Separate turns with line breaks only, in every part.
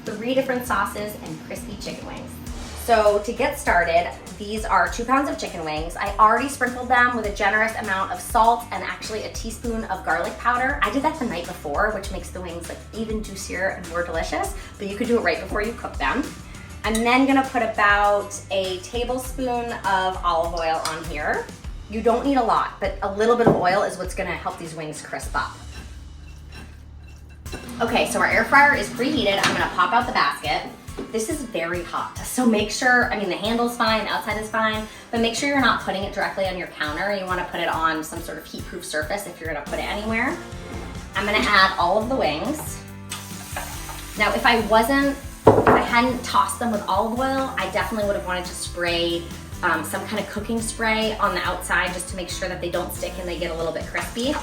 3 different sauces, and crispy chicken wings. So to get started, these are 2 pounds of chicken wings. I already sprinkled them with a generous amount of salt and actually a teaspoon of garlic powder. I did that the night before, which makes the wings like even juicier and more delicious, but you could do it right before you cook them. I'm then gonna put about a tablespoon of olive oil on here. You don't need a lot, but a little bit of oil is what's gonna help these wings crisp up. Okay, so our air fryer is preheated. I'm gonna pop out the basket. This is very hot, so make sure, I mean the handle's fine, the outside is fine, but make sure you're not putting it directly on your counter. You wanna put it on some sort of heat-proof surface if you're gonna put it anywhere. I'm gonna add all of the wings. Now if I hadn't tossed them with olive oil, I definitely would have wanted to spray some kind of cooking spray on the outside just to make sure that they don't stick and they get a little bit crispy.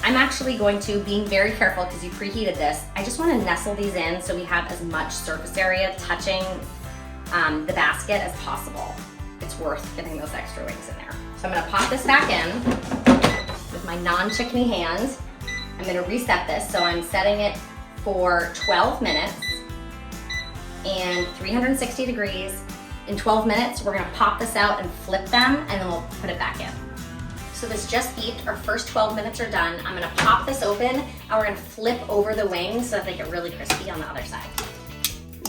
I'm actually going to, being very careful because you preheated this, I just want to nestle these in so we have as much surface area touching the basket as possible. It's worth getting those extra wings in there. So I'm going to pop this back in with my non-chickeny hand. I'm going to reset this, so I'm setting it for 12 minutes and 360 degrees. In 12 minutes, we're gonna pop this out and flip them, and then we'll put it back in. So this just beeped, our first 12 minutes are done. I'm gonna pop this open, and we're gonna flip over the wings so that they get really crispy on the other side.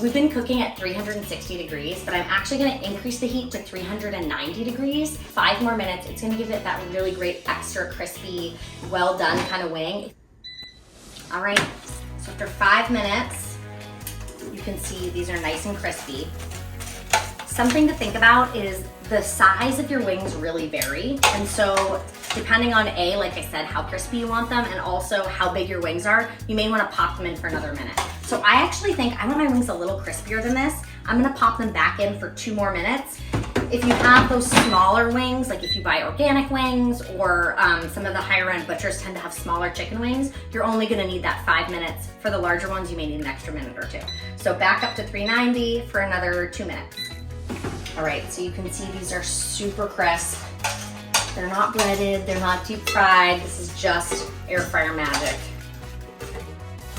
We've been cooking at 360 degrees, but I'm actually gonna increase the heat to 390 degrees. 5 more minutes, it's gonna give it that really great extra crispy, well done kind of wing. All right, so after 5 minutes, you can see these are nice and crispy. Something to think about is the size of your wings really vary. And so depending on like I said, how crispy you want them and also how big your wings are, you may wanna pop them in for another minute. So I actually think I want my wings a little crispier than this. I'm gonna pop them back in for 2 more minutes. If you have those smaller wings, like if you buy organic wings or some of the higher end butchers tend to have smaller chicken wings, you're only gonna need that 5 minutes. For the larger ones, you may need an extra minute or 2. So back up to 390 for another 2 minutes. All right, so you can see these are super crisp. They're not breaded, they're not deep fried. This is just air fryer magic.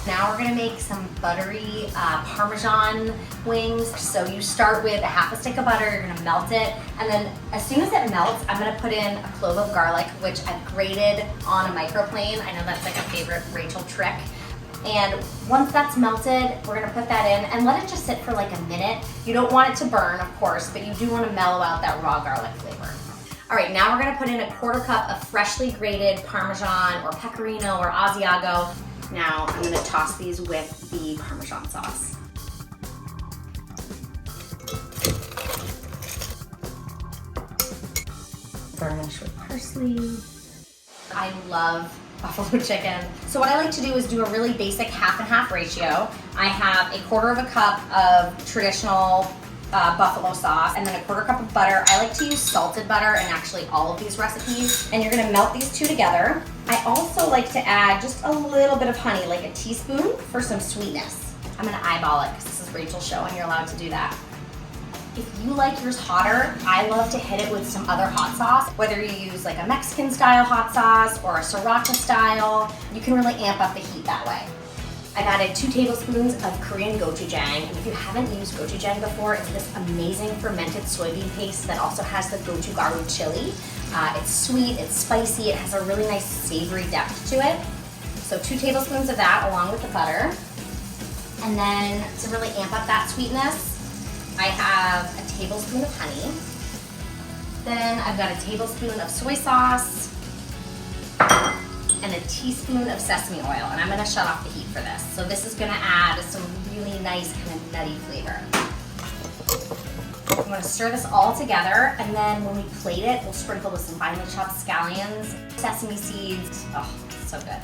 Now we're gonna make some buttery Parmesan wings. So you start with a half a stick of butter, you're gonna melt it, and then as soon as it melts, I'm gonna put in a clove of garlic, which I've grated on a microplane. I know that's like a favorite Rachael trick. And once that's melted, we're gonna put that in and let it just sit for like a minute. You don't want it to burn, of course, but you do wanna mellow out that raw garlic flavor. All right, now we're gonna put in a 1/4 cup of freshly grated Parmesan or Pecorino or Asiago. Now I'm gonna toss these with the Parmesan sauce. Garnish with parsley. I love buffalo chicken. So what I like to do is do a really basic half and half ratio. I have a 1/4 cup of traditional buffalo sauce and then a 1/4 cup of butter. I like to use salted butter in actually all of these recipes. And you're gonna melt these 2 together. I also like to add just a little bit of honey, like a teaspoon for some sweetness. I'm gonna eyeball it because this is Rachel's show and you're allowed to do that. If you like yours hotter, I love to hit it with some other hot sauce. Whether you use like a Mexican style hot sauce or a sriracha style, you can really amp up the heat that way. I've added 2 tablespoons of Korean gochujang. And if you haven't used gochujang before, it's this amazing fermented soybean paste that also has the gochugaru chili. It's sweet, it's spicy, it has a really nice savory depth to it. So 2 tablespoons of that along with the butter. And then to really amp up that sweetness, I have a tablespoon of honey. Then I've got a tablespoon of soy sauce and a teaspoon of sesame oil. And I'm gonna shut off the heat for this. So this is gonna add some really nice kind of nutty flavor. I'm gonna stir this all together, and then when we plate it, we'll sprinkle with some finely chopped scallions, sesame seeds. Oh, so good.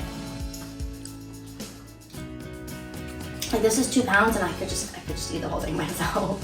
Like this is 2 pounds and I could just eat the whole thing myself.